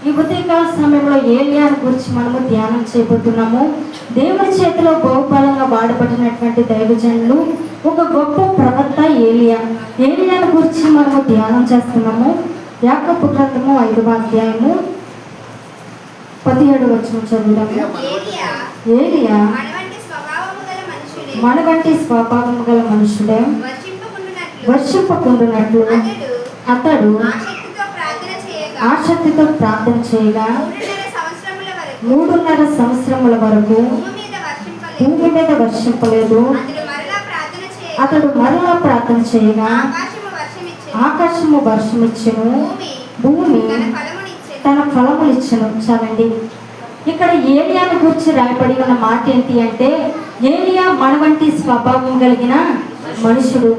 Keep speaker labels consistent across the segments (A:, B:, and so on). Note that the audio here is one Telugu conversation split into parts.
A: ఈ ఉదయకాల సమయంలో ఏలియాను గురించి మనము ధ్యానం చేయబోతున్నాము. దేవుని చేతిలో బహుబలంగా వాడబడినటువంటి దైవజనులు, ఒక గొప్ప ప్రవక్త ఏలియాను గురించి మనము ధ్యానం చేస్తున్నాము. యాకోబు గ్రంథము 5వ అధ్యాయము 17వ వచనం చదువుదాము. ఏలియా మన వంటి స్వభావము గల మనుషుడే, వర్షింపకుండునట్లు అతడు ఆసక్తితో ప్రార్థన చేయగా 3.5 సంవత్సరముల వరకు భూమి మీద వర్షింపలేదు. అతడు మరలా ప్రార్థన చేయగా ఆకాశము వర్షమిచ్చెను, భూమి తన ఫలములిచ్చెను. చాలండి. ఇక్కడ ఏలియాను గురించి రాయబడి ఉన్న మాట ఏంటి అంటే, ఏలియా మన వంటి స్వభావం కలిగిన మనుషుడు.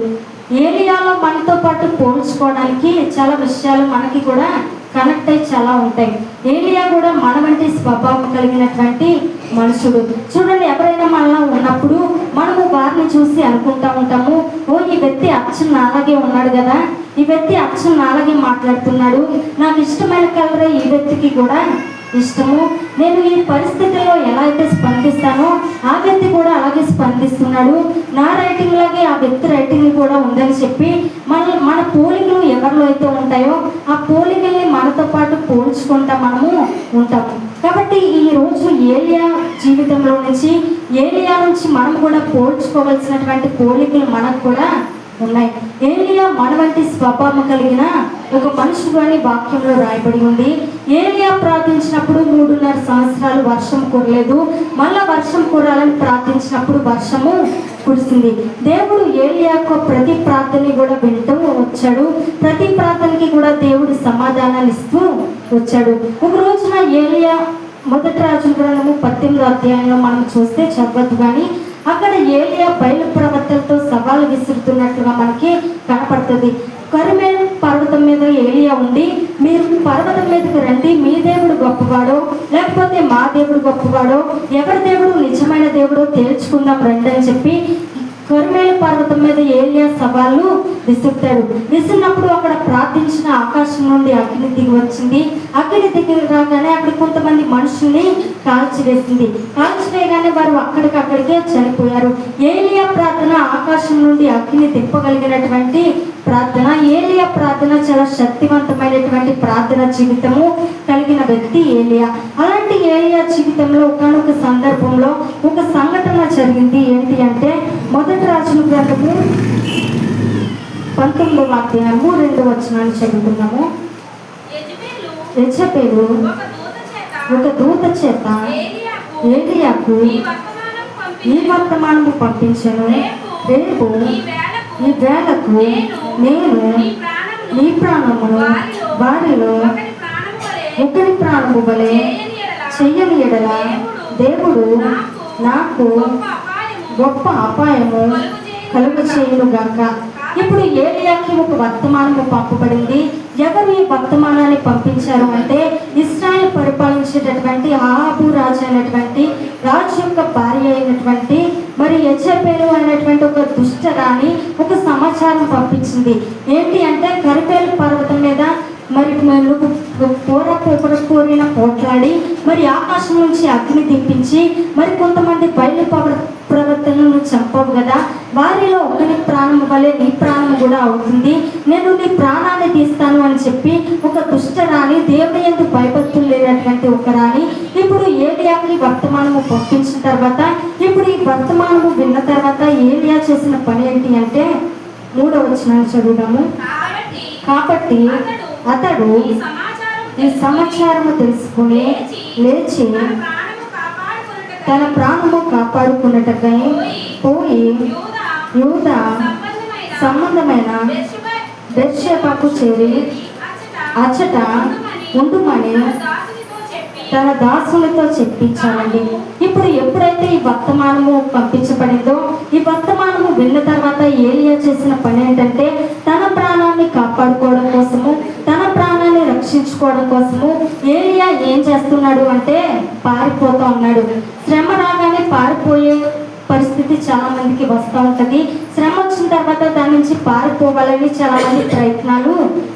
A: ఏలియాలో మనతో పాటు పోల్చుకోవడానికి చాలా విషయాలు మనకి కూడా కనెక్ట్ అయ్యి చాలా ఉంటాయి. ఏలియా కూడా మన వంటి స్వభావం కలిగినటువంటి మనుషుడు. చూడండి, ఎవరైనా మనలో ఉన్నప్పుడు మనము వారిని చూసి అనుకుంటా ఉంటాము, ఓ ఈ వ్యక్తి అచ్చం నాలాగే ఉన్నాడు కదా, ఈ వ్యక్తి అచ్చం నాలాగే మాట్లాడుతున్నాడు, నాకు ఇష్టమైన కలరే ఈ వ్యక్తికి కూడా ఇష్టము, నేను ఈ పరిస్థితుల్లో ఎలా అయితే స్పందిస్తానో ఆ వ్యక్తి కూడా అలాగే స్పందిస్తున్నాడు, నా రైటింగ్ లాగే ఆ వ్యక్తి రైటింగ్ కూడా ఉందని చెప్పి మన పోలికలు ఎవరిలో అయితే ఉంటాయో ఆ పోలికల్ని మనతో పాటు పోల్చుకుంటా మనము ఉంటాము. కాబట్టి ఈ రోజు ఏలియా జీవితంలో నుంచి, ఏలియా నుంచి మనం కూడా పోల్చుకోవాల్సినటువంటి పోలికలు మనకు కూడా ఉన్నాయి. ఏలియా మన వంటి స్వభావం కలిగిన ఒక మనుషుడు అని వాక్యంలో రాయబడి ఉంది. ఏలియా ప్రార్థించినప్పుడు 3.5 సంవత్సరాలు వర్షం కురలేదు. మళ్ళా వర్షం కురాలని ప్రార్థించినప్పుడు వర్షము కురిసింది. దేవుడు ఏలియాకు ప్రతి ప్రార్థనని కూడా వింటూ వచ్చాడు. ప్రతి ప్రార్థనకి కూడా దేవుడు సమాధానాలు ఇస్తూ వచ్చాడు. ఒక రోజున ఏలియా మొదటి రాజుల గ్రంథము 18వ అధ్యాయంలో మనం చూస్తే చదవద్దు కానీ, అక్కడ ఏలియా బయలు ప్రవక్తలతో సవాలు విసురుతున్నట్లుగా మనకి కనపడుతుంది. కర్మెలు పర్వతం మీద ఏలియా ఉండి, మీరు పర్వతం మీదకి రండి, మీ దేవుడు గొప్పవాడో లేకపోతే మా దేవుడు గొప్పవాడో, ఎవరి దేవుడు నిజమైన దేవుడో తేల్చుకుందాం రండి అని చెప్పి కర్మెలు పర్వతం మీద ఏలియా సవాళ్ళు విసురుతాడు. విసిరినప్పుడు అక్కడ ప్రార్థించిన ఆకాశం నుండి అగ్ని దిగి వచ్చింది. అగ్ని దిగి రాగానే అక్కడ కొంతమంది మనుషుల్ని కాల్చివేసింది. కాల్చివేయగానే వారు అక్కడికక్కడికే చనిపోయారు. ఏలియా ప్రార్థన ఆకాశం నుండి అగ్ని తిప్పగలిగినటువంటి ప్రార్థన. ఏలియా ప్రార్థన చాలా శక్తివంతమైనటువంటి ప్రార్థన జీవితము కలిగిన వ్యక్తి ఏలియా. అలాంటి ఏలియా జీవితంలో ఒకనొక సందర్భంలో ఒక సంఘటన జరిగింది. ఏంటి అంటే, మొదటి రాజుల గ్రంథము 19వ అధ్యాయము 2వ వచనాన్ని చదువుతున్నాము. యెజబెలు ఒక దూత చేత ఏలియాకు ఈ వర్తమానము పంపించెను, రేపు ఈ వేళకు నేను నీ ప్రాణమును వారిలో ఒకరి ప్రాణము వలె చెయ్యని ఎడల దేవుడు నాకు గొప్ప అపాయము కలుగు చేయును గాక. ఇప్పుడు ఏలియాకి ఒక వర్తమానము పంపబడింది. ఎవరు ఈ వర్తమానాన్ని పంపించారు అంటే, ఇశ్రాయేలు పరిపాలించేటటువంటి ఆహాబు రాజు అయినటువంటి రాజు యొక్క భార్య అయినటువంటి మరి యెజబెలు అయినటువంటి ఒక దుష్ట రాణి ఒక సమాచారం పంపించింది. ఏంటి అంటే, కర్మెలు పర్వతం మీద మరి నువ్వు పోరిన పోట్లాడి మరి ఆకాశం నుంచి అగ్ని దింపించి మరి కొంతమంది బయలు ప్రవర్తనను చంపవు కదా, వారిలో ఒకరి ప్రాణం వలె నీ ప్రాణం కూడా అవుతుంది, నేను నీ ప్రాణాన్ని తీస్తాను అని చెప్పి ఒక దుష్టరాణి, దేవుని యందు భయభక్తులు లేనటువంటి ఒక రాణి ఇప్పుడు ఏలియాకి వర్తమానము పంపించిన తర్వాత, ఇప్పుడు ఈ వర్తమానము విన్న తర్వాత ఏలియా చేసిన పని ఏంటి అంటే, 3వ వచనాన్ని చదువుదాము. కాబట్టి అతడు ఈ సమాచారము తెలుసుకుని లేచి తన ప్రాణము కాపాడుకున్నట్టుకై పోయి యూదా సంబంధమైన బెర్షెబాకు చేరి అచ్చట ఉండుమని తన దాసులతో చెప్పించాలండి. ఇప్పుడు ఎప్పుడైతే ఈ వర్తమానము పంపించబడిందో, ఈ వర్తమానము విన్న తర్వాత ఏలియా చేసిన పని ఏంటంటే, తన ప్రాణాన్ని కాపాడుకోవడం కోసము, తన ప్రాణాన్ని రక్షించుకోవడం కోసము ఏలియా ఏం చేస్తున్నాడు అంటే పారిపోతూ ఉన్నాడు. శ్రమ రాగానే పరిస్థితి చాలా మందికి వస్తూ ఉంటుంది. శ్రమ వచ్చిన తర్వాత దాని నుంచి పారిపోవాలని చాలా మంది ప్రయత్నాలు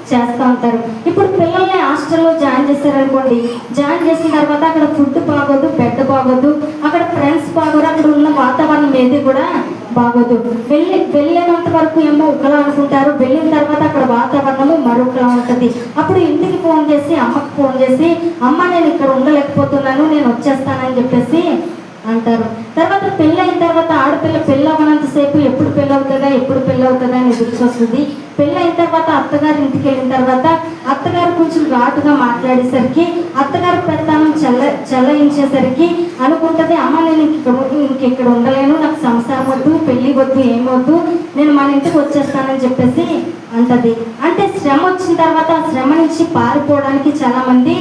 A: చేస్తూ ఉంటారు. ఇప్పుడు పిల్లల్ని హాస్టల్లో జాయిన్ చేశారనుకోండి, జాయిన్ చేసిన తర్వాత అక్కడ ఫుడ్ బాగోదు, బెడ్ బాగోదు, అక్కడ ఫ్రెండ్స్ బాగోదు, అక్కడ ఉన్న వాతావరణం ఏది కూడా బాగోదు. వెళ్ళినంత వరకు ఏమో ఒకలా అనుకుంటారు, వెళ్ళిన తర్వాత అక్కడ వాతావరణము మరొకలా ఉంటుంది. అప్పుడు ఇంటికి ఫోన్ చేసి అమ్మకి ఫోన్ చేసి, అమ్మ నేను ఇక్కడ ఉండలేకపోతున్నాను, నేను వచ్చేస్తానని చెప్పేసి అంటారు. తర్వాత పెళ్ళి అయిన తర్వాత ఆడపిల్ల పెళ్ళి అవ్వనంతసేపు ఎప్పుడు పెళ్ళి అవుతుందా అని ఎదురు వస్తుంది. పెళ్ళి అయిన తర్వాత అత్తగారు ఇంటికి వెళ్ళిన తర్వాత అత్తగారు కొంచెం ఘాటుగా మాట్లాడేసరికి, అత్తగారు పెత్తనం చెల్లయించేసరికి అనుకుంటుంది, అమ్మ నేను ఇంకెక్కడ ఉండలేను, నాకు సంసారం వద్దు, పెళ్ళి వద్దు, ఏమొద్దు, నేను మన ఇంటికి వచ్చేస్తానని చెప్పేసి అంటది. అంటే శ్రమ వచ్చిన తర్వాత ఆ శ్రమ నుంచి పారిపోవడానికి చాలా మంది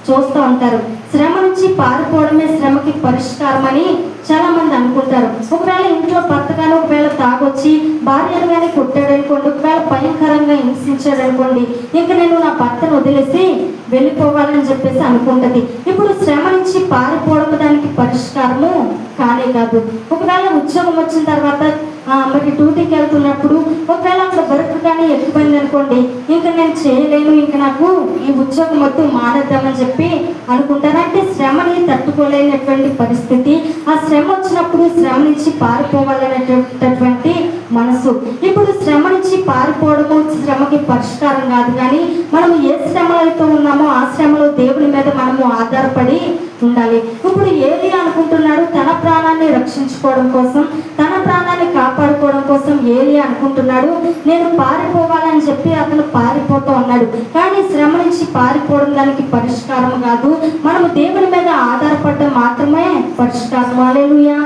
A: చూస్తూ ఉంటారు. శ్రమ నుంచి పారిపోవడమే శ్రమకి పరిష్కారం అని చాలా మంది అనుకుంటారు. ఒకవేళ ఇంట్లో భర్త కానీ ఒకవేళ తాగొచ్చి భార్యను కానీ కొట్టాడనుకోండి, ఒకవేళ భయంకరంగా హింసించాడనుకోండి, ఇంకా నేను నా భర్తను వదిలేసి వెళ్ళిపోవాలని చెప్పేసి అనుకుంటుంది. ఇప్పుడు శ్రమ నుంచి పారిపోవడం దానికి పరిష్కారము కానే కాదు. ఒకవేళ ఉద్యోగం వచ్చిన తర్వాత మరి డ్యూటీకి వెళ్తున్నప్పుడు ఒకవేళ అక్కడ వర్క్ కానీ ఎక్కువైంది అనుకోండి, ఇంకా నేను చేయలేను, ఇంకా నాకు ఈ ఉద్యోగం వద్దు, మానేద్దామని చెప్పి అనుకుంటారు. అంటే శ్రమని తట్టుకోలేనటువంటి పరిస్థితి, ఆ శ్రమ వచ్చినప్పుడు శ్రమ నుంచి పారిపోవాలనేటటువంటి మనసు. ఇప్పుడు శ్రమ నుంచి పారిపోవడము శ్రమకి పరిష్కారం కాదు, కానీ మనం ఏ శ్రమలతో ఉన్నామో ఆ శ్రమలో దేవుని మీద మనము ఆధారపడి ఉండాలి. ఇప్పుడు ఏలియా అనుకుంటున్నాడు తన ప్రాణాన్ని రక్షించుకోవడం కోసం, తన ప్రాణాన్ని కాపాడుకోవడం కోసం ఏలియా అనుకుంటున్నాడు నేను పారిపోవాలని చెప్పి అతను పారిపోతూ ఉన్నాడు. కానీ శ్రమ నుంచి పారిపోవడం దానికి పరిష్కారం కాదు, మనము దేవుని మీద ఆధారపడడం మాత్రమే పరిష్కారం. హల్లెలూయా.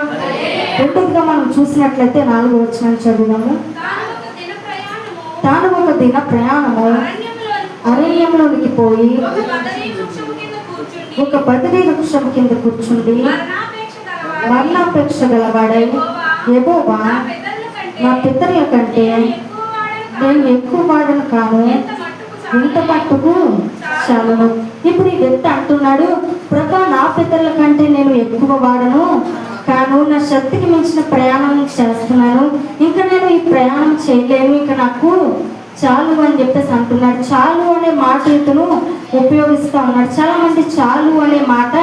A: రెండోదిగా మనం చూసినట్లయితే 4వ వచనాన్ని చదువుదాము. తాను ఒక దిన ప్రయాణము అరణ్యంలోనికి పోయి ఒక బదరీ వృక్షం కింద కూర్చుండి మరణాపేక్ష గలవాడై, యెహోవా నా పితరుల కంటే నేను ఎక్కువ వాడను కాను, ఇంత మట్టుకు చాలును. ఇప్పుడు ఈ వ్యక్తి అంటున్నాడు, ప్రభా నా పితరుల కంటే నేను ఎక్కువ వాడను కాను, నా శక్తికి మించిన ప్రయాణం చేస్తున్నాను, ఇంకా నేను ఈ ప్రయాణం చేయలేను, ఇంకా నాకు చాలు అని చెప్పేసి అంటున్నాడు. చాలు అనే మాట ఇతను ఉపయోగిస్తూ ఉన్నాడు. చాలా మంది చాలు అనే మాట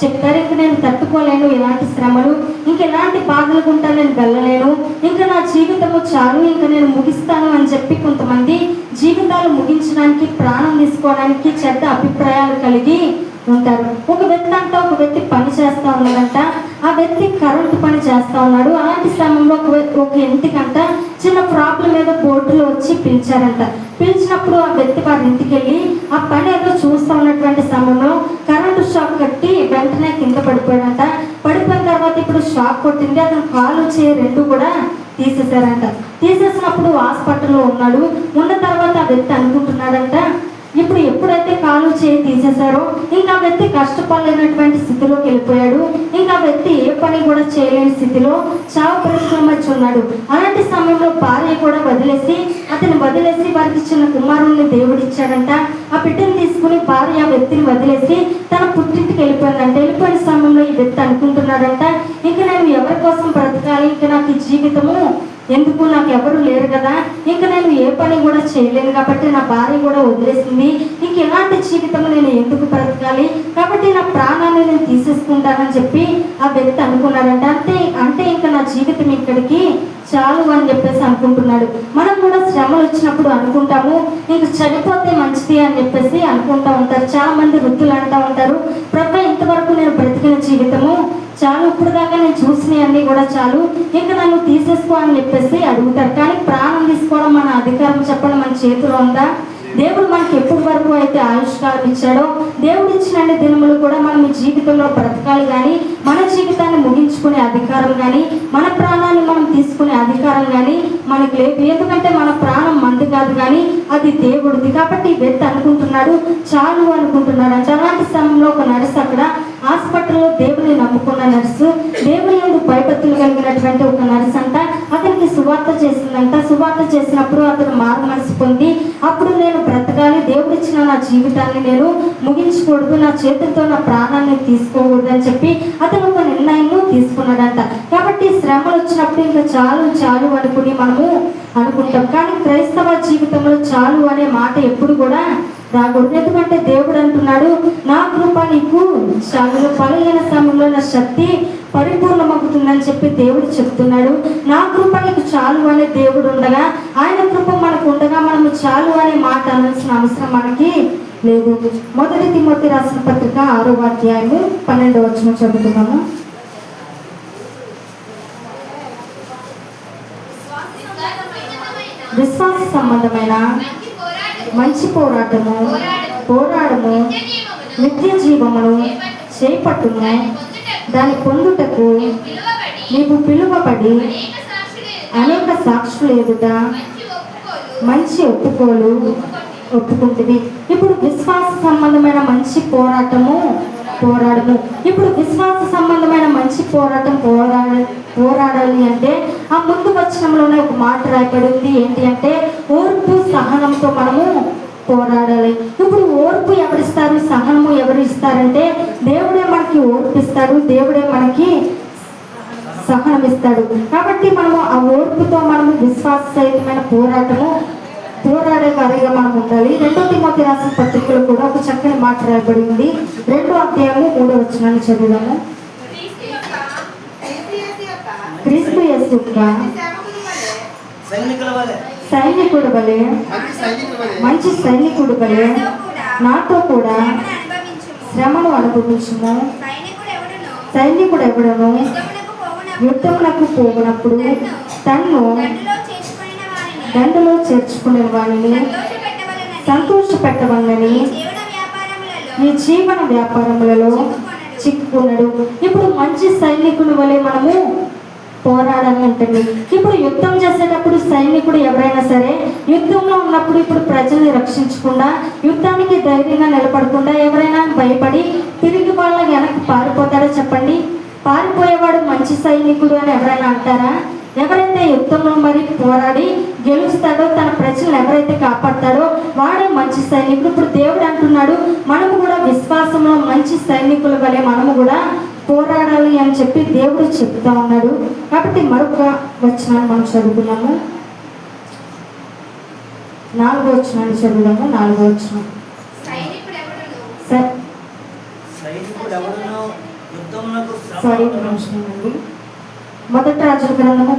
A: చెప్తారు, ఇంక నేను తట్టుకోలేను ఇలాంటి శ్రమలు, ఇంక ఎలాంటి బాధలు గుంటా నేను వెళ్ళలేను, ఇంకా నా జీవితము చాలు, ఇంకా నేను ముగిస్తాను అని చెప్పి కొంతమంది జీవితాలు ముగించడానికి, ప్రాణం తీసుకోవడానికి చెడ్డ అభిప్రాయాలు కలిగి ఉంటారు. ఒక వ్యక్తి పని చేస్తూ ఉన్నాడంట, ఆ వ్యక్తి కరెంటు పని చేస్తూ ఉన్నాడు. అలాంటి సమయంలో ఒక ఇంటికంట చిన్న ప్రాబ్లం ఏదో బోర్డులో వచ్చి పిలిచారంట. పిలిచినప్పుడు ఆ వ్యక్తి వారి ఇంటికి వెళ్ళి ఆ పని ఏదో చూస్తూ ఉన్నటువంటి సమయంలో కరెంటు షాక్ కట్టి వెంటనే కింద పడిపోయాడంట. పడిపోయిన తర్వాత ఇప్పుడు షాక్ కొట్టింది, అతను కాలు చేయి రెండు కూడా తీసేశారంట. తీసేసినప్పుడు హాస్పిటల్లో ఉన్నాడు. ఉన్న తర్వాత ఆ వ్యక్తి అనుకుంటున్నాడంట, ఇప్పుడు ఎప్పుడైతే కాలు చేయి తీసేశారో ఇంకా వ్యక్తి కష్టపడలేనటువంటి స్థితిలోకి వెళ్ళిపోయాడు, ఇంకా వ్యక్తి ఏ పని కూడా చేయలేని స్థితిలో చావు పరిశ్రమ వచ్చి ఉన్నాడు. అలాంటి సమయంలో భార్య కూడా అతను వదిలేసి వారికి చిన్న కుమారుణ్ణి దేవుడు ఇచ్చాడంట. ఆ బిడ్డను తీసుకుని భార్య ఆ వ్యక్తిని వదిలేసి తన పుట్టింటికి వెళ్ళిపోయిందంట. వెళ్ళిపోయిన సమయంలో ఈ వ్యక్తి అనుకుంటున్నాడంట, ఇంకా నేను ఎవరి కోసం బ్రతకాలి, ఇంకా నాకు ఈ జీవితము ఎందుకు, నాకు ఎవరు లేరు కదా, ఇంకా నేను ఏ పని కూడా చేయలేను కాబట్టి నా భార్య కూడా వదిలేసింది, ఇంక ఎలాంటి జీవితం నేను ఎందుకు బ్రతకాలి, కాబట్టి నా ప్రాణాన్ని నేను తీసేసుకుంటానని చెప్పి ఆ వ్యక్తి అనుకున్నాడంట. అంటే ఇంకా నా జీవితం ఇక్కడికి చాలు అని చెప్పేసి అనుకుంటున్నాడు. మనం కూడా శ్రమలు వచ్చినప్పుడు అనుకుంటాము ఇంక చనిపోతే మంచిది అని చెప్పేసి అనుకుంటూ ఉంటారు. చాలా మంది వృద్ధులు అంటూ ఉంటారు, ప్రభు ఇంతవరకు నేను బ్రతికిన జీవితము చాలు, ఇప్పుడు దాకా నేను చూసినవి అన్నీ కూడా చాలు, ఇంకా నన్ను తీసేసుకో అని చెప్పేసి అడుగుతారు. కానీ ప్రాణం తీసుకోవడం మన అధికారం చెప్పడం మన చేతిలో ఉందా? దేవుడు మనకి ఎప్పటి వరకు అయితే ఆయుష్కాలం ఇచ్చాడో దేవుడు ఇచ్చిన దినములు కూడా మనం ఈ జీవితంలో బ్రతకాలి, కానీ మన జీవితాన్ని ముగించుకునే అధికారం కానీ మన ప్రాణాన్ని మనం తీసుకునే అధికారం కానీ మనకి లేదు. ఎందుకంటే మన ప్రాణం మంది కాదు కానీ అది దేవుడిది. కాబట్టి ఈ వ్యక్తి అనుకుంటున్నాడు చాలు అనుకుంటున్నాడు అంటే. అలాంటి సమయంలో ఒక నర్సు అక్కడ హాస్పిటల్లో దేవుని నమ్ముకున్న నర్సు, దేవుని యందు భయభక్తులు కలిగినటువంటి ఒక నర్సు అంట అతనికి సువార్త చేసిందంట. చేయాలంట. సువార్త చేసినప్పుడు అతను మారు మనసు పొంది అప్పుడు నేను బ్రతకాలి, దేవుడిచ్చిన నా జీవితాన్ని నేను ముగించకూడదు, నా చేతులతో నా ప్రాణాన్ని తీసుకోకూడదు అని చెప్పి అతను ఒక నిర్ణయం తీసుకున్నాడంట. కాబట్టి శ్రమలు వచ్చినప్పుడు ఇంకా చాలు చాలు అనుకుని మనము అనుకుంటాం. కానీ క్రైస్తవ జీవితంలో చాలు అనే మాట ఎప్పుడు కూడా రాకూడదు. ఎందుకంటే దేవుడు అంటున్నాడు, నా కృప నీకు చాలు, బలహీన సమయంలో నా శక్తి పరిపూర్ణమవుతుందని చెప్పి దేవుడు చెప్తున్నాడు. నా కృప నీకు చాలు అనే దేవుడు ఉండగా, ఆయన కృప మనకు ఉండగా మనము చాలు అనే మాట అనాల్సిన అవసరం మనకి లేదు. 1 తిమోతి రాసిన పత్రిక 6వ అధ్యాయము 12వ వచనం చదువుతున్నాము. విశ్వాస సంబంధమైన మంచి పోరాడము నిత్య జీవమును చేపట్టును, దాని పొందుటకు నీవు పిలువబడి అనేక సాక్షులు ఎదుట మంచి ఒప్పుకుంటుంది. ఇప్పుడు విశ్వాస సంబంధమైన మంచి పోరాడము. ఇప్పుడు విశ్వాస సంబంధమైన మంచి పోరాటం పోరాడాలి అంటే ఆ ముందు వచనంలోనే ఒక మాట రాయబడింది. ఏంటి అంటే ఓర్పు సహనంతో మనము పోరాడాలి. ఇప్పుడు ఓర్పు ఎవరిస్తారు, సహనము ఎవరు ఇస్తారంటే దేవుడే మనకి ఓర్పు ఇస్తాడు, దేవుడే మనకి సహనం ఇస్తాడు. కాబట్టి మనము ఆ ఓర్పుతో మనము విశ్వాస సహితమైన పోరాడే వారిగా మనం ఉండాలి. 2 తిమోతి రాసిన పత్రికలో కూడా ఒక చక్కని మాట రాయబడి ఉంది. 2వ అధ్యాయము 3వ వచనాన్ని చదువుదాము. క్రీస్తు యేసు యొక్క సైనికుడు వలె మంచి సైనికుడు వలె నాతో కూడా శ్రమను అనుభవించుము. సైనికుడు ఎవడను యుద్ధమునకు పోవునప్పుడు తన్ను దండలో చేర్చుకునే వాడిని సంతోష పెట్టవలనని ఈ జీవన వ్యాపారములలో చిక్కుకున్నాడు. ఇప్పుడు మంచి సైనికుని వలె మనము పోరాడాలి ఉంటుంది. ఇప్పుడు యుద్ధం చేసేటప్పుడు సైనికుడు ఎవరైనా సరే యుద్ధంలో ఉన్నప్పుడు ఇప్పుడు ప్రజల్ని రక్షించకుండా, యుద్ధానికి ధైర్యంగా నిలబడకుండా ఎవరైనా భయపడి తిరిగి వాళ్ళ వెనక్కి పారిపోతారో చెప్పండి? పారిపోయేవాడు మంచి సైనికుడు అని ఎవరైనా అంటారా? ఎవరైతే యుద్ధంలో మరి పోరాడి గెలుస్తాడో, తన ప్రజలను ఎవరైతే కాపాడతాడో వాడే మంచి సైనికుడు. ఇప్పుడు దేవుడు అంటున్నాడు, మనము కూడా విశ్వాసంలో మంచి సైనికుల వలె మనము కూడా పోరాడాలి అని చెప్పి దేవుడు చెప్తా ఉన్నాడు. కాబట్టి మరొక వచనాన్ని మనం చదువుకున్నాము. 4వ వచనాన్ని చదువుదాము. 4వ వచనం. మొదటి రాజుల గ్రంథము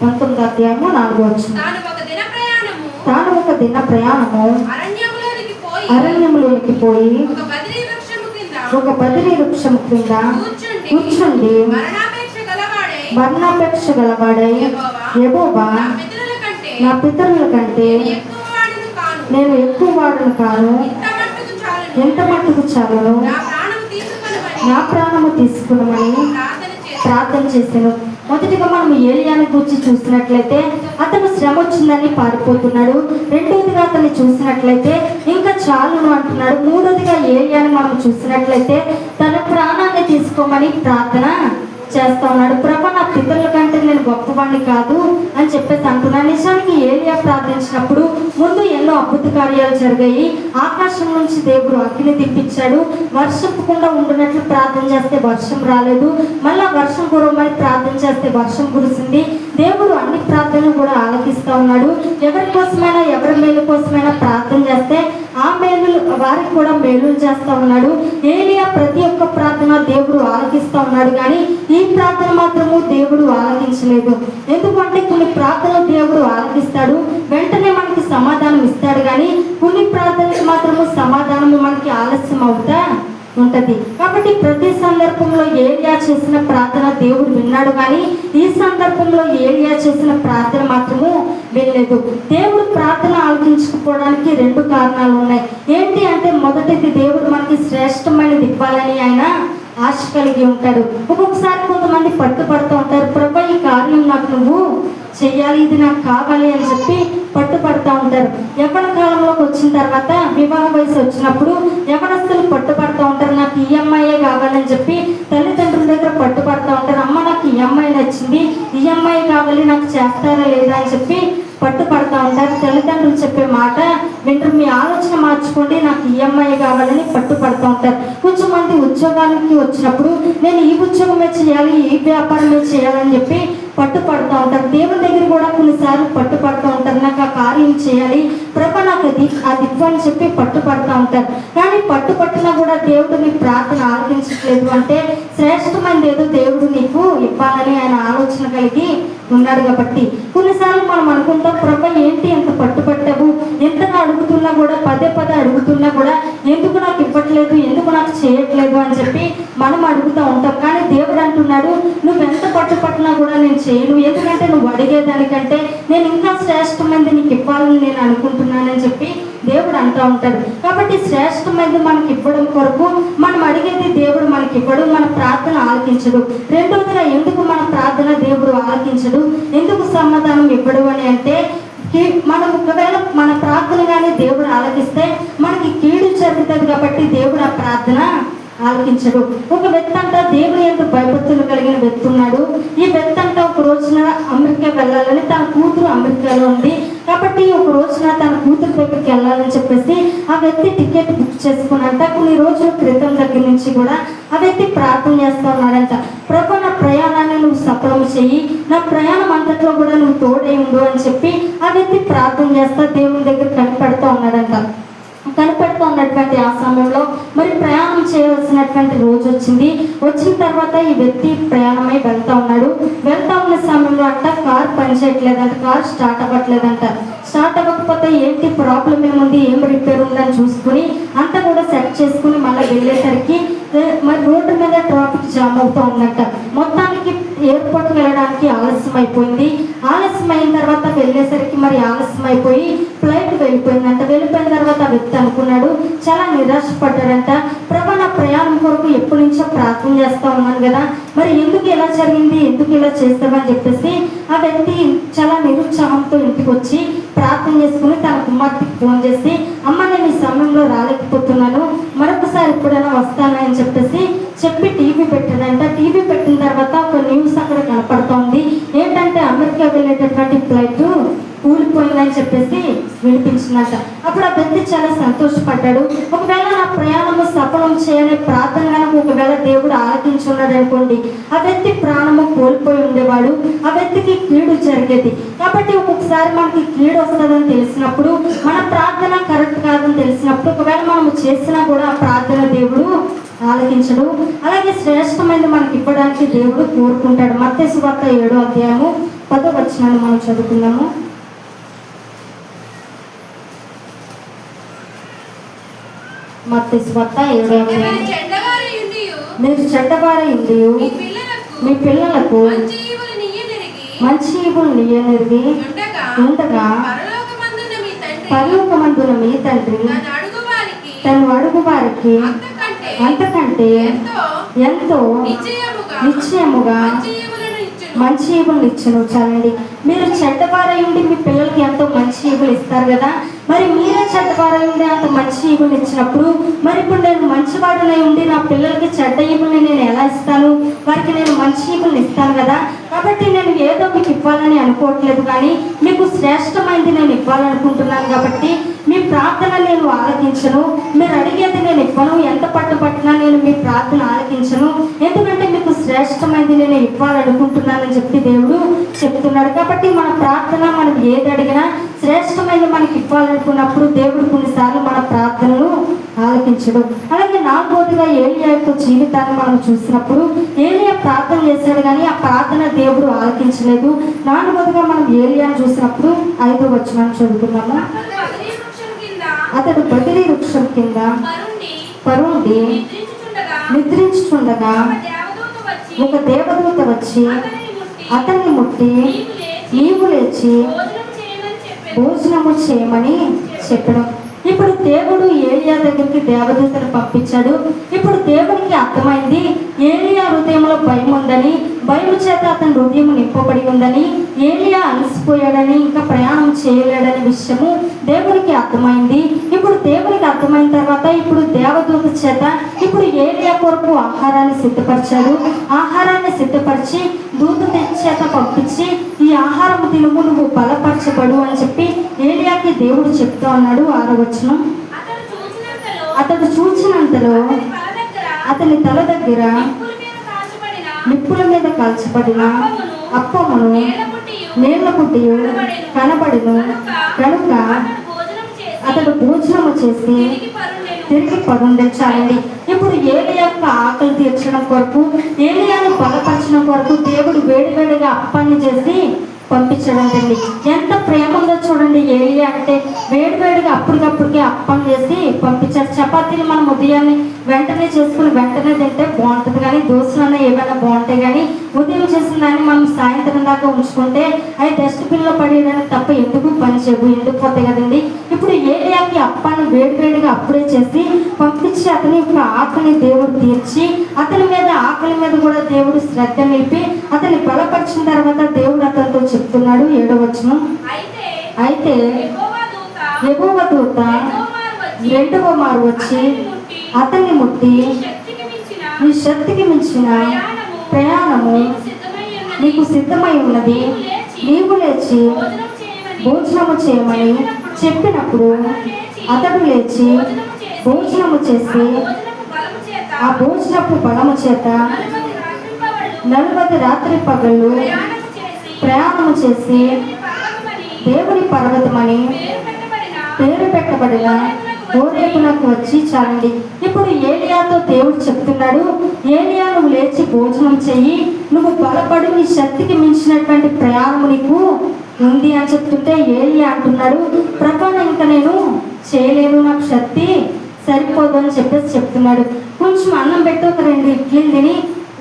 A: 19వ అధ్యాయము 4వ వచనం. తాను ఒక దిన ప్రయాణము అరణ్యములోనికి పోయి ఒక బదిలీ వృక్షము క్రింద కూర్చుండి మరణాపేక్ష గలవాడై యెహోవా, నా పితరుల కంటే నేను ఎక్కువ వాడును కాను, ఎంత మట్టుకు చాలును, నా ప్రాణము తీసుకునమని ప్రార్థన చేశాను. మొదటిగా మనం ఏలియాని గురించి చూసినట్లయితే అతను శ్రమ వచ్చిందని పారిపోతున్నాడు. రెండవదిగా అతన్ని చూసినట్లయితే ఇంకా చాలును అంటున్నాడు. మూడవదిగా ఏలియాని మనం చూసినట్లయితే తన ప్రాణాన్ని తీసుకోమని ప్రార్థన చేస్తా ఉన్నాడు. ప్రభా, నా పితరుల కంటే నేను గొప్పవాడిని కాదు అని చెప్పేసి అంటున్నాను. నిజానికి ఏలియా ప్రార్థించినప్పుడు ముందు ఎన్నో అద్భుత కార్యాలు జరిగాయి. ఆకాశం నుంచి దేవుడు అగ్ని తెప్పించాడు. వర్షంకుండా ఉండినట్లు ప్రార్థన చేస్తే వర్షం రాలేదు. మళ్ళా వర్షం కురవమని ప్రార్థన చేస్తే వర్షం కురిసింది. దేవుడు అన్ని ప్రార్థనలు కూడా ఆలకిస్తూ ఉన్నాడు. ఎవరి కోసమైనా, ఎవరి మేలు కోసమైనా ప్రార్థన చేస్తే ఆ మేలు వారికి కూడా మేలులు చేస్తూ ఉన్నాడు. ఏలియా ప్రతి ఒక్క ప్రార్థన దేవుడు ఆలకిస్తూ ఉన్నాడు. కానీ ఈ ప్రార్థన మాత్రము దేవుడు ఆలకించలేదు. ఎందుకంటే కొన్ని ప్రార్థనలు దేవుడు ఆలకిస్తాడు, వెంటనే మనకి సమాధానం ఇస్తాడు. కానీ కొన్ని ప్రార్థనలకు మాత్రము సమాధానము మనకి ఆలస్యం అవుతా ఉంటది. కాబట్టి ప్రతి సందర్భంలో ఏలియా చేసిన ప్రార్థన దేవుడు విన్నాడు. కానీ ఈ సందర్భంలో ఏలియా చేసిన ప్రార్థన మాత్రము వినలేదు. దేవుడు ప్రార్థన ఆలకించకపోవడానికి 2 కారణాలు ఉన్నాయి. ఏంటి అంటే, మొదటిది దేవుడు మనకి శ్రేష్టమైనది ఇవ్వాలని ఆయన ఆశ కలిగి ఉంటాడు. ఒక్కొక్కసారి కొంతమంది పట్టుపడుతూ ఉంటారు, ప్రభా ఈ కార్యం నాకు నువ్వు చెయ్యాలి, ఇది నాకు కావాలి అని చెప్పి పట్టుపడుతూ ఉంటారు. యవ్వన కాలంలోకి వచ్చిన తర్వాత, వివాహ వయసు వచ్చినప్పుడు యవ్వనస్తులు పట్టుపడుతూ ఉంటారు, నాకు ఈ అమ్మాయే కావాలని చెప్పి తల్లిదండ్రుల దగ్గర పట్టుపడుతూ ఉంటారు. అమ్మ నాకు ఈ అమ్మాయి నచ్చింది, ఈ అమ్మాయి కావాలి, నాకు చేస్తారా లేదా అని చెప్పి పట్టుపడతా ఉంటారు. తల్లిదండ్రులు చెప్పే మాట వింటారు, మీ ఆలోచన మార్చుకోండి, నాకు ఈఎంఐ కావాలని పట్టుపడుతూ ఉంటారు. కొంచెం మంది ఉద్యోగానికి వచ్చినప్పుడు నేను ఈ ఉద్యోగమే చేయాలి, ఈ వ్యాపారమే చేయాలని చెప్పి పట్టుపడుతూ ఉంటారు. దేవుని దగ్గర కూడా కొన్నిసార్లు పట్టుపడుతూ ఉంటారు, నాకు ఆ కార్యం చేయాలి ప్రభు, నాకు అది ఇవ్వని చెప్పి పట్టుపడుతూ ఉంటారు. కానీ పట్టుపట్టినా కూడా దేవుడు నీ ప్రార్థన ఆలకించట్లేదు అంటే శ్రేష్టమైనది ఏదో దేవుడు నీకు ఇవ్వాలని ఆయన ఆలోచన కలిగి ఉన్నాడు. కాబట్టి కొన్నిసార్లు మనం అనుకుంటాం, ప్రభు ఏంటి ఎంత పట్టుపట్టావు, ఎంతగా అడుగుతున్నా కూడా పదే అడుగుతున్నా కూడా ఎందుకు నాకు ఇవ్వట్లేదు, ఎందుకు నాకు చేయట్లేదు అని చెప్పి మనం అడుగుతూ ఉంటాం. కానీ దేవుడు అంటున్నాడు, నువ్వు ఎంత పట్టుపట్టినా కూడా నేను చేయను, ఎందుకంటే నువ్వు అడిగేదానికంటే నేను ఇంకా శ్రేష్టమైనది నీకు ఇవ్వాలని నేను అనుకుంటున్నానని చెప్పి దేవుడు అంటూ ఉంటాడు. కాబట్టి శ్రేష్టమైనది మనకి ఇవ్వడం కొరకు మనం అడిగేది దేవుడు మనకి ఇవ్వడు, మన ప్రార్థన ఆలకించడు. రెండవదిగా ఎందుకు మన ప్రార్థన దేవుడు ఆలకించడు, ఎందుకు సమాధానం ఇవ్వడు అని అంటే, మనం ఒకవేళ మన ప్రార్థన కానీ దేవుడు ఆలకిస్తే మనకి కీడు జరుగుతుంది. కాబట్టి దేవుడు ఆ ప్రార్థన ఆలకించడు. ఒక వ్యక్తి అంట దేవుని యొక్క భయభక్తులు కలిగిన వ్యక్తి ఉన్నాడు. ఈ వ్యక్తి అంట ఒక రోజున అమెరికా వెళ్ళాలని, తన కూతురు అమెరికాలో ఉంది కాబట్టి ఒక రోజున తన కూతురు దగ్గరికి వెళ్ళాలని చెప్పేసి ఆ వ్యక్తి టికెట్ బుక్ చేసుకున్నంట. కొన్ని రోజుల క్రితం దగ్గర నుంచి కూడా ఆ వ్యక్తి ప్రార్థన చేస్తూ ఉన్నాడంట, ప్రభు నా ప్రయాణాన్ని నువ్వు సఫలం చెయ్యి, నా ప్రయాణం అంతట్లో కూడా నువ్వు తోడై ఉండు అని చెప్పి ఆ వ్యక్తి ప్రార్థన చేస్తా దేవుని దగ్గర కనిపెడుతూ ఉన్నాడంట. కనిపెడుతూ ఉన్నటువంటి ఆ సమయంలో మరి ప్రయాణం చేయవలసినటువంటి రోజు వచ్చింది. వచ్చిన తర్వాత ఈ వ్యక్తి ప్రయాణమై వెళ్తా ఉన్నాడు. వెళ్తా ఉన్న సమయంలో అంట కార్ పనిచేయట్లేదంట, కార్ స్టార్ట్ అవ్వట్లేదంట. స్టార్ట్ అవ్వకపోతే ఏంటి ప్రాబ్లం ఏముంది, ఏం రిపేర్ ఉందని చూసుకుని అంతా కూడా సెట్ చేసుకుని మళ్ళీ వెళ్ళేసరికి మరి రోడ్డు మీద ట్రాఫిక్ జామ్ అవుతూ ఉందంట. మొత్తానికి ఎయిర్పోర్ట్కి వెళ్ళడానికి ఆలస్యం అయిపోయింది. ఆలస్యం అయిన తర్వాత వెళ్ళేసరికి మరి ఆలస్యం అయిపోయి ఫ్లైట్ వెళ్ళిపోయిందంట. వెళ్ళిపోయిన తర్వాత ఆ వ్యక్తి అనుకున్నాడు, చాలా నిరాశపడ్డాడంట, ప్రభు నా ప్రయాణం కొరకు ఎప్పటి నుంచో ప్రార్థన చేస్తూ ఉన్నాను కదా, మరి ఎందుకు ఇలా జరిగింది, ఎందుకు ఇలా చేస్తామని చెప్పేసి ఆ వ్యక్తి చాలా నిరుత్సాహంతో ఇంటికి వచ్చి ప్రార్థన చేసుకుని తన కుమార్తెకి ఫోన్ చేసి, అమ్మ నేను ఈ సమయంలో రాలేకపోతున్నాను, మరొకసారి ఎప్పుడైనా వస్తానని చెప్పేసి చెప్పి టీవీ పెట్టాడంట. టీవీ పెట్టిన తర్వాత ఒక న్యూస్ అక్కడ కనపడుతోంది. ఏంటంటే అమెరికా వెళ్ళేటటువంటి ఫ్లైట్ కూలిపోయిందని చెప్పేసి వినిపించిందంట. అప్పుడు ఆ వ్యక్తి చాలా సంతోషపడ్డాడు. ఒకవేళ నా ప్రయాణము సఫలం చేయని ప్రార్థన కనుక ఒకవేళ దేవుడు ఆలకించున్నాడు అనుకోండి, ఆ వ్యక్తి ప్రాణము కోల్పోయి ఉండేవాడు, ఆ వ్యక్తికి కీడు జరిగేది. కాబట్టి ఒక్కొక్కసారి మనకి కీడు వస్తుందని తెలిసినప్పుడు, మన ప్రార్థన కరెక్ట్ కాదని తెలిసినప్పుడు ఒకవేళ మనము చేసినా కూడా ఆ ప్రార్థన దేవుడు ఆలకించడు. అలాగే శ్రేష్టమైనది మనకి ఇవ్వడానికి దేవుడు కోరుకుంటాడు. మత్తయి సువార్త 7వ అధ్యాయము 10వ వచనాన్ని మనం చదువుకున్నాము. మత్తయి సువార్త 7వ అధ్యాయం, మీరు చెడ్డవారై ఉండి మీ పిల్లలకు మంచి ఈవులు నీయనెరిగి ఉండగా పరలోకమందున మీ తండ్రి తను అడుగు వారికి అంతకంటే ఎంతో నిశ్చయముగా మంచి ఈవులు ఇచ్చును. చాలండి, మీరు చెడ్డవారై ఉండి మీ పిల్లలకి ఎంతో మంచి ఈవులు ఇస్తారు కదా, మరి మీరే చెడ్డవారై ఉండి అంత మంచి ఈవులు ఇచ్చినప్పుడు మరి ఇప్పుడు నేను మంచివాడునై ఉండి నా పిల్లలకి చెడ్డ ఈవుల్ని నేను ఎలా ఇస్తాను, వారికి నేను మంచి ఈవుల్ని ఇస్తాను కదా. కాబట్టి నేను ఏదో మీకు ఇవ్వాలని అనుకోవట్లేదు, కానీ మీకు శ్రేష్టమైనది నేను ఇవ్వాలనుకుంటున్నాను. కాబట్టి మీ ప్రార్థన నేను ఆలకించను, మీరు అడిగేది నేను ఇవ్వను, ఎంత పట్టుపట్టినా నేను మీ ప్రార్థన ఆలకించను, ఎందుకంటే మీకు శ్రేష్టమైనది నేను ఇవ్వాలనుకుంటున్నానని చెప్పి దేవుడు చెప్తున్నాడు. కాబట్టి మన ప్రార్థన మనం ఏది అడిగినా శ్రేష్టమైనది మనకి ఇవ్వాలనుకున్నప్పుడు దేవుడు కొన్నిసార్లు మన ప్రార్థనలు ఆలకించడు. అలాగే 4వదిగా ఏలియా యొక్క జీవితాన్ని మనం చూసినప్పుడు ఏలియా ప్రార్థన చేశాడు, కానీ ఆ ప్రార్థన దేవుడు ఆలకించలేదు. 4వదిగా మనం ఏలియాను చూసినప్పుడు 5వ వచనాన్ని చదువుకున్నాము. అతడు బదిలీ వృక్షం కింద పరుండి నిద్రించుచుండగా ఒక దేవదూత వచ్చి అతన్ని ముట్టి నీవు లేచి భోజనము చేయమని చెప్పడం. ఇప్పుడు దేవుడు ఏలియా దగ్గరికి దేవదూతను పంపించాడు. ఇప్పుడు దేవునికి అర్థమైంది ఏలియా హృదయంలో భయం ఉందని, భయం చేత అతని హృదయం నింపబడి ఉందని, ఏలియా అలసిపోయాడని, ఇంకా ప్రయాణం చేయలేడని విషయము దేవునికి అర్థమైంది. ఇప్పుడు దేవునికి అర్థమైన తర్వాత ఇప్పుడు దేవదూత చేత ఇప్పుడు ఏలియా కొరకు ఆహారాన్ని సిద్ధపరిచాడు. ఆహారాన్ని సిద్ధపరిచి దూత చేత పంపించి ఈ ఆహారం తినుము, నువ్వు బలపరచబడు అని చెప్పి ఏలియాకి దేవుడు చెప్తా ఉన్నాడు. 6వ వచనం, అతడు చూచినంతలో అతని తల దగ్గర నిప్పుల మీద కాల్చబడిన అప్పమును నీళ్ల పుట్టియు కనబడును కనుక అతడు భోజనము చేసి తిరిగి పరుండించాలండి. ఇప్పుడు ఏలియాకు ఆకలి తీర్చడం కొరకు, ఏలియాను బలపరచడం కొరకు దేవుడు వేడివేడిగా అప్పాన్ని చేసి పంపించడం అండి. ఎంత ప్రేమ ఉందో చూడండి. ఏలియా అంటే వేడివేడిగా అప్పటికప్పటికే అప్పం చేసి పంపించాడు. చపాతీలు మనం ఉదయాన్నే వెంటనే చేసుకుని వెంటనే తింటే బాగుంటుంది, కానీ దోశలన్నా ఏమైనా బాగుంటాయి, కానీ ఉదయం చేసిన దాన్ని మనం సాయంత్రం దాకా ఉంచుకుంటే అవి డస్ట్బిన్లో పడేయడానికి తప్ప ఎందుకు పనిచేయవు, ఎండిపోతాయి కదండి. ఇప్పుడు ఏలియాకి అప్పాన్ని వేడివేడిగా అప్పుడే చేసి పంపించి అతని యొక్క ఆకలిని దేవుడు తీర్చి అతని మీద ఆకలి మీద కూడా దేవుడు శ్రద్ధ నిలిపి అతన్ని బలపరిచిన తర్వాత దేవుడు అతనితో చెప్తున్నాడు. 7వ వచనం, అయితే యెహోవా దూత 2వ మారు వచ్చి అతన్ని ముట్టి, నీ శక్తికి మించిన ప్రయాణము నీకు సిద్ధమై ఉన్నది, నీవు లేచి భోజనము చేయమని చెప్పినప్పుడు అతడు లేచి భోజనము చేసి ఆ భోజనపు బలము చేత 40 రాత్రి పగళ్ళు ప్రయాణము చేసి దేవుని పర్వతమని పేరు పెట్టబడిన హోరేబునకు వచ్చి చాలండి. ఇప్పుడు ఏలియాతో దేవుడు చెప్తున్నాడు, ఏలియా నువ్వు లేచి భోజనం చెయ్యి, నువ్వు బలపడి నీ శక్తికి మించినటువంటి ప్రయాణము నీకు ఉంది అని చెప్తుంటే ఏలియా అంటున్నాడు, ప్రభా ఇంకా నేను చేయలేను, నాకు శక్తి సరిపోదు అని చెప్పేసి చెప్తున్నాడు. కొంచెం అన్నం పెట్టి ఒక 2 ఇడ్లీలు తిని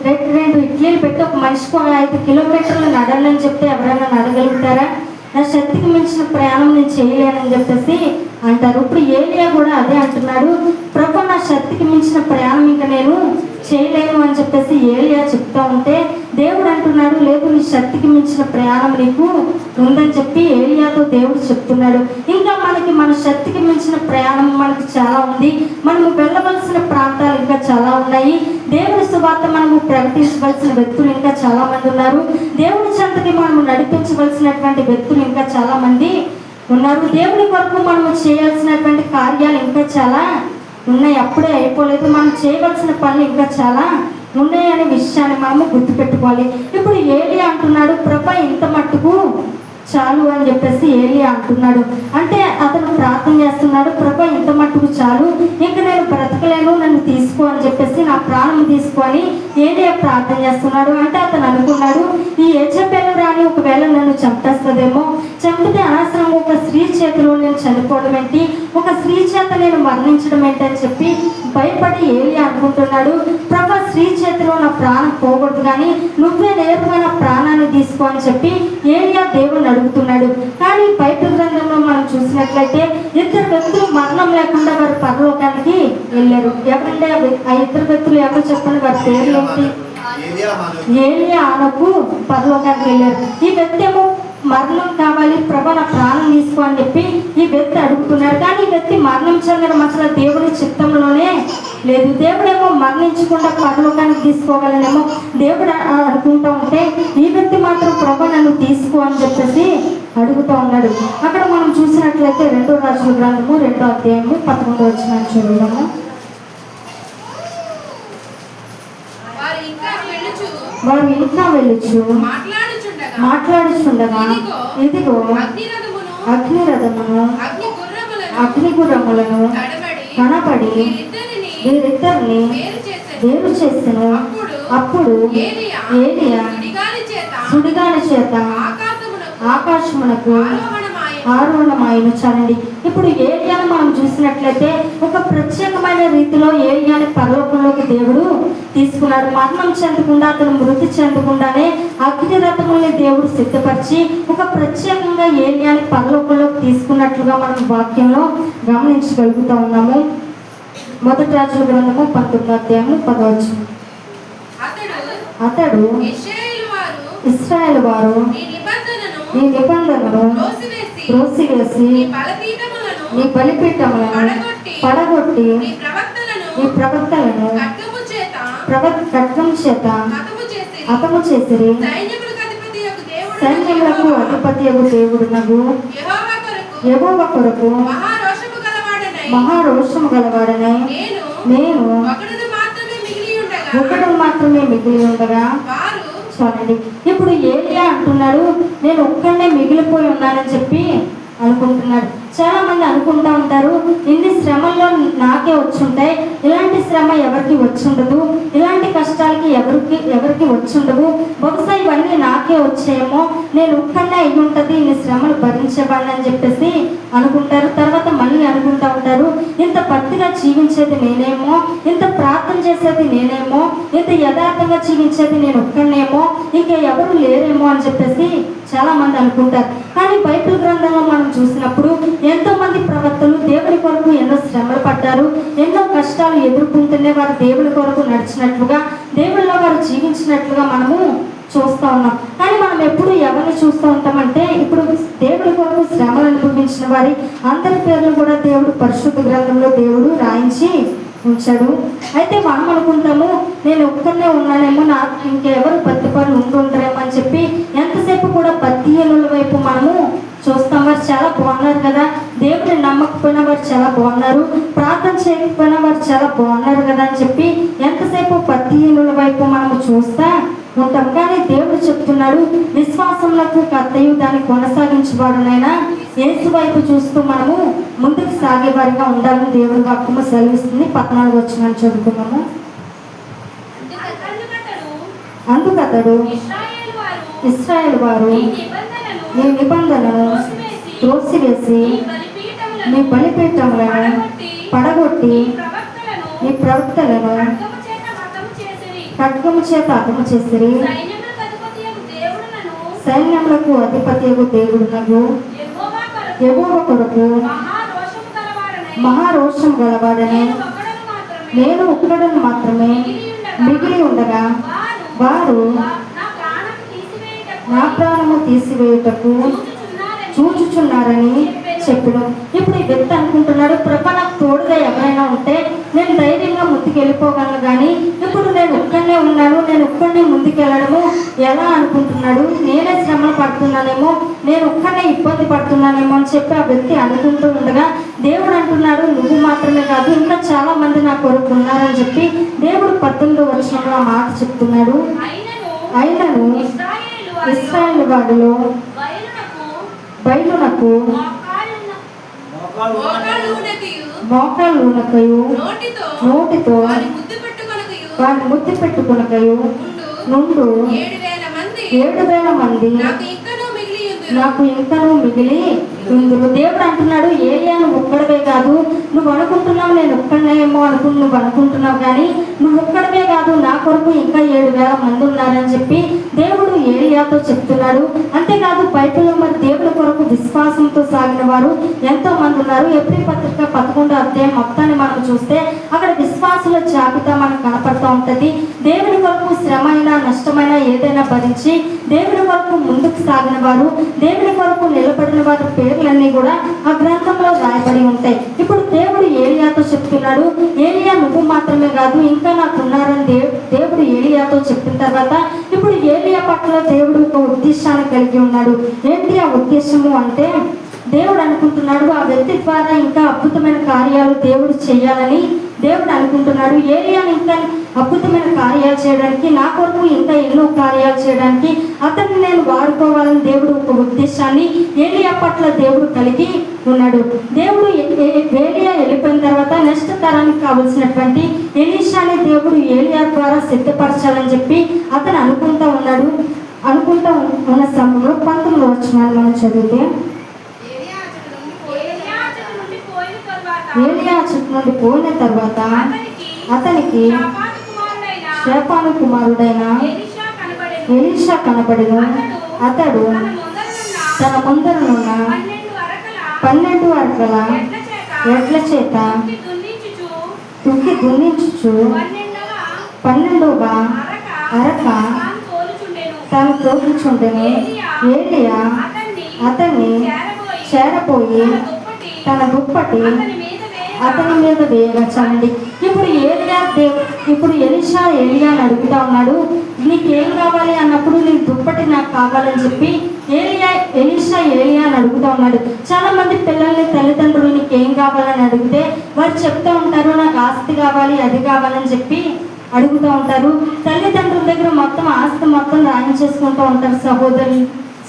A: 2 ఇడ్లీలు పెట్టి ఒక మనిషికి 5 కిలోమీటర్లు నడాలని చెప్తే ఎవరైనా నడగలుగుతారా? నా శక్తికి మించిన ప్రయాణం నేను చేయలేనని చెప్పేసి అంటారు. ఇప్పుడు ఏలియా కూడా అదే అంటున్నాడు, ప్రభు నా శక్తికి మించిన ప్రయాణం ఇంకా నేను చేయలేను అని చెప్పేసి ఏలియా చెప్తా ఉంటే దేవుడు అంటున్నాడు, లేదు నీ శక్తికి మించిన ప్రయాణం నీకు ఉందని చెప్పి ఏలియాతో దేవుడు చెప్తున్నాడు. ఇంకా మన శక్తికి మించిన ప్రయాణం మనకి చాలా ఉంది, మనము వెళ్ళవలసిన ప్రాంతాలు ఇంకా చాలా ఉన్నాయి, దేవుడి సువార్త మనము ప్రకటించవలసిన వ్యక్తులు ఇంకా చాలా మంది ఉన్నారు, దేవుడి చెంతకి మనము నడిపించవలసినటువంటి వ్యక్తులు ఇంకా చాలా మంది ఉన్నారు, దేవుడి కొరకు మనము చేయాల్సినటువంటి కార్యాలు ఇంకా చాలా ఉన్నాయి, అప్పుడే అయిపోలేదు, మనం చేయవలసిన పనులు ఇంకా చాలా ఉన్నాయి అనే విషయాన్ని మనము గుర్తుపెట్టుకోవాలి. ఇప్పుడు ఏలియా అంటున్నాడు, ప్రభా ఇంత మట్టుకు చాలు అని చెప్పేసి ఏలియా అంటున్నాడు. అంటే అతను ప్రార్థన చేస్తున్నాడు, ప్రభా ఇంత మట్టుకు చాలు, ఇంకా నేను బ్రతకలేను, నన్ను తీసుకో అని చెప్పేసి నా ప్రాణం తీసుకొని ఏలియా ప్రార్థన చేస్తున్నాడు. అంటే అతను అనుకున్నాడు, ఈ యెజబెలు రాణి ఒకవేళ నన్ను చంపేస్తుందేమో, చంపితే అనవసరంగా ఒక స్త్రీ చేతిలో నేను చనిపోవడం ఏంటి, ఒక స్త్రీ చేత నేను మరణించడం ఏంటి అని చెప్పి భయపడి ఏలియా అనుకుంటున్నాడు, ప్రభా స్త్రీ చేతిలో నా ప్రాణం పోకూడదు, కానీ నువ్వే నేరుగా నా ప్రాణాన్ని తీసుకో అని చెప్పి ఏలియా దేవుని అడుగుతున్నాడు. కానీ బైబిల్ గ్రంథంలో మనం చూసినట్లయితే 2 వ్యక్తులు మరణం లేకుండా వారు పరలోకానికి వెళ్ళారు. ఎవరంటే ఆ 2 వ్యక్తులు ఎవరు చెప్పండి, వారి పేర్లు ఏంటి? ఏలియా ఆనకు పరలోకానికి వెళ్ళారు. ఈ వ్యక్తి ఏమో మరణం కావాలి, ప్రభా నా ప్రాణం తీసుకో అని చెప్పి ఈ వ్యక్తి అడుగుతున్నాడు. కానీ ఈ వ్యక్తి మరణం చెందడం అసలు దేవుడి చిత్తంలోనే లేదు. దేవుడేమో మరణించకుండా పరలోకానికి తీసుకోవాలనేమో దేవుడు అనుకుంటూ ఉంటే ఈ వ్యక్తి మాత్రం ప్రభా నన్ను తీసుకో అని చెప్పేసి అడుగుతూ ఉన్నాడు. అక్కడ మనం చూసినట్లయితే 2వ రాజుల గ్రంథము 2వ అధ్యాయము 11వ వచనం చూద్దాము. వారు ఇంకా వెళ్ళుచు మాట్లాడుచుండగా ఇదిగో అగ్నిరథమును అగ్నిగుర్రములను కనబడి వీరిద్దరిని వేరు చేసెను. అప్పుడు ఏలియా సుడిగాలి చేత ఆకాశమునకు ఆరోహణమాయను. చాలండి. ఇప్పుడు ఏలియాను మనం చూసినట్లయితే ఒక ప్రత్యేకమైన రీతిలో ఏలియాని పరలోకంలోకి దేవుడు తీసుకున్నాడు. మరణం చెందకుండా, అతను మృతి చెందకుండానే అగ్నిరథముల్ని దేవుడు సిద్ధపరిచి ఒక ప్రత్యేకంగా ఏలియాని పరలోకంలోకి తీసుకున్నట్లుగా మనం వాక్యంలో గమనించగలుగుతూ ఉన్నాము. 1 రాజుల గ్రంథము 19వ అధ్యాయము 10వ వచనం. అతడు ఇశ్రాయేలు వారు ఈ నిబంధనను త్రోసివేసి నీ బలిపీఠములను పడగొట్టి నీ ప్రవక్తలను ఖడ్గం చేత హతము చేసిరి. సైన్యములకు అధిపతియగు దేవుడునగు యెహోవా కొరకు మహారోషము గలవాడనై నేను ఒకడు మాత్రమే మిగిలి ఉండగా. చూడండి, ఇప్పుడు ఏలియా అంటున్నాడు నేను ఒక్కడే మిగిలిపోయి ఉన్నానని చెప్పి అనుకుంటున్నాడు. చాలా మంది అనుకుంటా ఉంటారు ఇన్ని శ్రమల్లో నాకే వచ్చుంటాయి, ఇలాంటి శ్రమ ఎవరికి వచ్చుండదు, ఇలాంటి కష్టాలకి ఎవరికి వచ్చుండవు, బహుశా ఇవన్నీ నాకే వచ్చాయేమో, నేను ఒక్కడే అయి ఉంటుంది ఇన్ని శ్రమలు భరించేవాడిని అని చెప్పేసి అనుకుంటారు. తర్వాత మళ్ళీ అనుకుంటా ఉంటారు ఇంత భక్తిగా జీవించేది నేనేమో, ఇంత ప్రార్థన చేసేది నేనేమో, ఇంత యథార్థంగా జీవించేది నేను ఒక్కడేమో, ఇంకా ఎవరు లేరేమో అని చెప్పేసి చాలా మంది అనుకుంటారు. కానీ బైబిల్ గ్రంథంలో మనం చూసినప్పుడు ఎంతో మంది ప్రవక్తలు దేవుని కొరకు ఎన్నో శ్రమలు పడ్డారు, ఎన్నో కష్టాలు ఎదుర్కొంటూనే వారు దేవుని కొరకు నడిచినట్లుగా, దేవుళ్ళలో వారు జీవించినట్లుగా మనము చూస్తూ ఉన్నాం. కానీ మనం ఎప్పుడు ఎవరిని చూస్తూ ఉంటామంటే ఇప్పుడు దేవుడి కొరకు శ్రమలు అనుభవించిన వారి అందరి పేర్లు కూడా దేవుడు పరిశుద్ధ గ్రంథంలో దేవుడు రాయించి ఉంచాడు. అయితే మనం అనుకుంటాము నేను ఒక్కనే ఉన్నానేమో, నాకు ఇంకెవరు భక్తిపరులు ఉంటుంటారేమో అని చెప్పి ఎంతసేపు కూడా భక్తిహీనుల వైపు మనము చూస్తాం. వారు చాలా బాగున్నారు కదా, దేవుడిని నమ్మకపోయినా వారు చాలా బాగున్నారు, ప్రార్థన చేయకపోయినా వారు చాలా బాగున్నారు కదా అని చెప్పి ఎంతసేపు భక్తిహీనుల వైపు మనము చూస్తా ఉంటాం. కానీ దేవుడు చెప్తున్నాడు విశ్వాసములకు కర్తయు దాన్ని కొనసాగించేవాడునైనా యేసు వైపు చూస్తూ మనము ముందుకు సాగేవారిగా ఉండాలని దేవుడి వాక్యము సెలవిస్తుంది. 14 వచనం చదువుకున్నాము. అందుకతడు ఇశ్రాయేలు వారు నీ నిబంధనను త్రోసివేసి నీ బలిపీఠములను పడగొట్టి నీ ప్రవక్తలను ఖడ్గము చేత హతము చేసిరి. సైన్యములకు అధిపతియగు దేవుడునగు యెహోవా కొరకు మహారోషం గలవాడని నేను ఒక్కడను మాత్రమే మిగిలి ఉండగా వారు నా ప్రాణము తీసివేయుటకు చూచుచున్నారని చెప్పడం. ఇప్పుడు ఈ వ్యక్తి అనుకుంటున్నాడు ప్రభా నాకు తోడుగా ఎవరైనా ఉంటే నేను ధైర్యంగా ముందుకెళ్ళిపోగలను, కానీ ఇప్పుడు నేను ఒక్కడనే ఉన్నాను, నేను ఒక్కడనే ముందుకెళ్ళడము ఎలా అనుకుంటున్నాడు, నేనే శ్రమలు పడుతున్నానేమో, నేను ఒక్కడనే ఇబ్బంది పడుతున్నానేమో అని చెప్పి ఆ వ్యక్తి అనుకుంటూ ఉండగా దేవుడు అంటున్నాడు నువ్వు మాత్రమే కాదు ఇంకా చాలా మంది నా కొరకు ఉన్నారని చెప్పి దేవుడు 18వ వచనంలో ఆ మాట చెప్తున్నాడు. అయినను ఇశ్రాయేలు వారిలో బయలునకు మోకాళ్ళునకయు నోటితో వారిని ముద్దు పెట్టుకొనకయు నుండు 7,000 మంది నాకు ఇంకనూ మిగిలి ఉందురు. దేవుడు అంటున్నాడు ఏలియా నువ్వు ఒక్కడవే కాదు, నువ్వు అనుకుంటున్నావు నేను ఒక్కడనేమో నువ్వు అనుకుంటున్నావు, కానీ నువ్వు ఒక్కడవే కాదు నా కొరకు ఇంకా 7,000 మంది ఉన్నారని చెప్పి దేవుడు ఏలియాతో చెప్తున్నాడు. అంతేకాదు బైబిల్లో మరి దేవుడి కొరకు విశ్వాసంతో సాగిన వారు ఎంతో మంది ఉన్నారు. ఎబ్రీ పత్రిక 11వ అధ్యాయం మొత్తాన్ని మనం చూస్తే అక్కడ విశ్వాసుల జాబితా మనకు కనపడుతూ ఉంటుంది. దేవుడి కొరకు శ్రమైన నష్టమైన ఏదైనా భరించి దేవుడి కొరకు ముందుకు సాగిన వారు, దేవుడి కొరకు నిలబడిన వారి పేర్లన్నీ కూడా ఆ గ్రంథంలో రాయబడి ఉంటాయి. ఇప్పుడు దేవుడు ఏలియాతో చెప్తున్నాడు ఏలియా నువ్వు మాత్రమే కాదు ఇంకా నాకు ఉన్నారని దేవుడు ఏలియాతో చెప్పిన తర్వాత ఇప్పుడు ఏలియా పట్ల దేవుడు ఒక ఉద్దేశాన్ని కలిగి ఉన్నాడు. ఏంటి ఆ ఉద్దేశము అంటే దేవుడు అనుకుంటున్నాడు ఆ వ్యక్తి ద్వారా ఇంకా అద్భుతమైన కార్యాలు దేవుడు చేయాలని దేవుడు అనుకుంటున్నాడు. ఏలియాని ఇంకా అద్భుతమైన కార్యాలు చేయడానికి నా కొరకు ఇంకా ఎన్నో కార్యాలు చేయడానికి అతన్ని నేను వాడుకోవాలని దేవుడు ఒక ఉద్దేశాన్ని ఏలియా పట్ల దేవుడు కలిగి ఉన్నాడు. దేవుడు ఏలియా వెళ్ళిపోయిన తర్వాత నెక్స్ట్ తరానికి కావలసినటువంటి ఎలీషాని దేవుడు ఏలియా ద్వారా సిద్ధపరచాలని చెప్పి అతను అనుకుంటూ ఉన్న సమయంలో 19వ వచనాన్ని మనం చదివితే ఏలియా అచ్చటి నుండి పోయిన తర్వాత అతనికి షాఫాను కుమారుడైన ఎలీషా కనబడెను. అతడు తన ముందరనున్న 12 అరకల ఎడ్ల చేత తుక్కి దున్నించుచు 12వ అరక తాను తోలుచుండెను. ఏలియా అతన్ని చేరపోయి తన దుప్పటి అతని మీద వేయవచ్చండి. ఇప్పుడు ఇప్పుడు ఎలీషా ఏలియాని అడుగుతా ఉన్నాడు, నీకేం కావాలి అన్నప్పుడు నీ దుప్పటి నాకు కావాలని చెప్పి ఎలీషా ఏలియాని అడుగుతా ఉన్నాడు. చాలా మంది పిల్లల్ని తల్లిదండ్రులు నీకేం కావాలని అడిగితే వారు చెప్తూ ఉంటారు, నాకు ఆస్తి కావాలి, అది కావాలని చెప్పి అడుగుతూ ఉంటారు. తల్లిదండ్రుల దగ్గర మొత్తం ఆస్తి మొత్తం రాయించేసుకుంటూ ఉంటారు.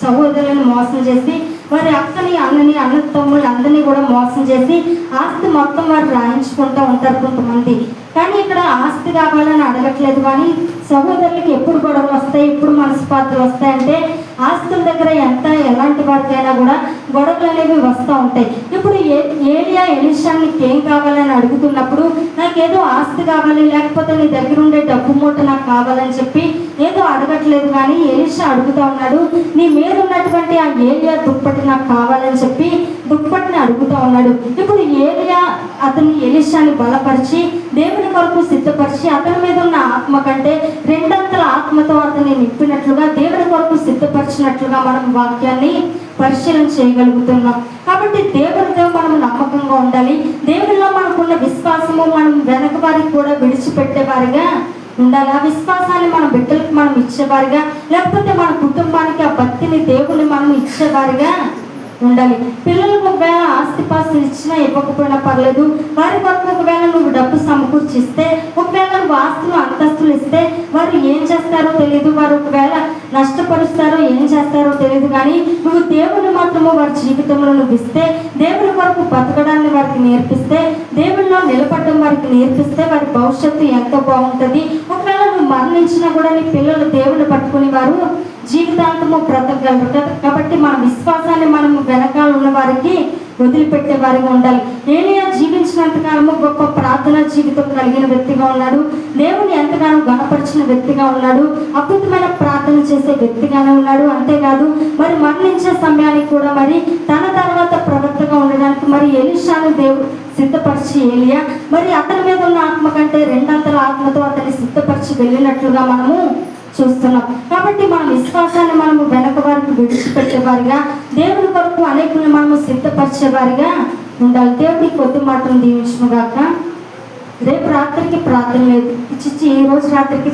A: సహోదరులను మోసం చేసి వారి అక్కని అన్నని అన్న తమ్ముళ్ళు అందరినీ కూడా మోసం చేసి ఆస్తి మొత్తం వారు రాయించుకుంటూ ఉంటారు కొంతమంది. కానీ ఇక్కడ ఆస్తి కావాలని అడగట్లేదు, కానీ సహోదరులకి ఎప్పుడు గొడవలు వస్తాయి, ఎప్పుడు మనస్పార్థలు వస్తాయంటే ఆస్తుల దగ్గర ఎలాంటి వారికైనా కూడా గొడవలు అనేవి వస్తూ ఉంటాయి. ఇప్పుడు ఏలియా ఎలీషాని ఏం కావాలని అడుగుతున్నప్పుడు నాకేదో ఆస్తి కావాలి, లేకపోతే నీ దగ్గర ఉండే డబ్బు మూట నాకు కావాలని చెప్పి ఏదో అడగట్లేదు, కానీ ఎలీషా అడుగుతూ ఉన్నాడు, నీ మీద ఉన్నటువంటి ఆ ఏలియా దుప్పటి నాకు కావాలని చెప్పి దుప్పటిని అడుగుతూ ఉన్నాడు. ఇప్పుడు ఏలియా అతన్ని ఎలీషాని బలపరిచి దేవుని కొరకు సిద్ధపరిచి అతని మీద ఉన్న ఆత్మ కంటే రెండంతల ఆత్మతో అతన్ని నింపినట్లుగా దేవుని కొరకు సిద్ధపరిచినట్లుగా మనం వాక్యాన్ని పరిశీలన చేయగలుగుతున్నాం. కాబట్టి దేవునితో మనం నమ్మకంగా ఉండాలి. దేవునిలో మనకున్న విశ్వాసము మనం వెనక వారికి కూడా విడిచిపెట్టేవారిగా ఉండాలి. ఆ విశ్వాసాన్ని మన బిడ్డలకు మనం ఇచ్చేవారిగా, లేకపోతే మన కుటుంబానికి ఆ భక్తిని దేవుని మనం ఇచ్చేవారిగా ఉండాలి. పిల్లలకు ఒకవేళ ఆస్తిపాస్తులు ఇచ్చినా ఇవ్వకపోయినా పర్లేదు, వారి కొరకు ఒకవేళ నువ్వు డబ్బు సమకూర్చిస్తే, ఒకవేళ నువ్వు ఆస్తులు అంతస్తులు ఇస్తే వారు ఏం చేస్తారో తెలియదు, వారు ఒకవేళ నష్టపరుస్తారో ఏం చేస్తారో తెలియదు, కానీ నువ్వు దేవుని మాత్రము వారి జీవితంలో నువ్వు ఇస్తే, దేవుని కొరకు బతకడాన్ని వారికి నేర్పిస్తే, దేవునిలో నిలబడడం వారికి నేర్పిస్తే వారి భవిష్యత్తు ఎంతో బాగుంటుంది. ఒకవేళ నువ్వు మరణించినా కూడా నీ పిల్లలు దేవుని పట్టుకుని వారు జీవితాంతము బ్రతకగలరు. కాబట్టి మన విశ్వాసాన్ని మనం వెనకాల ఉన్న వారికి వదిలిపెట్టే వారిగా ఉండాలి. ఏలియా జీవించినంత కాలము గొప్ప ప్రార్థనా జీవితం కలిగిన వ్యక్తిగా ఉన్నాడు. దేవుని ఎంతగానో గణపరిచిన వ్యక్తిగా ఉన్నాడు. అద్భుతమైన ప్రార్థన చేసే వ్యక్తిగానే ఉన్నాడు. అంతేకాదు మరి మరణించే సమయానికి కూడా మరి తన తర్వాత ప్రవక్తగా ఉండడానికి మరి ఎలీషాను దేవుడు సిద్ధపరిచి ఏలియా మరి అతని మీద ఉన్న ఆత్మ కంటే రెండంతల ఆత్మతో అతన్ని సిద్ధపరిచి వెళ్ళినట్లుగా మనము చూస్తున్నాం. కాబట్టి మన విశ్వాసాన్ని మనము వెనక వారికి విడిచిపెట్టేవారిగా, దేవుని కొరకు అనేకులను మనము సిద్ధపరిచేవారిగా ఉండాలి. దేవుడి కొద్ది మాటలు దీవించును గాక. రేపు రాత్రికి ప్రార్థన లేదు, ఈ రోజు రాత్రికి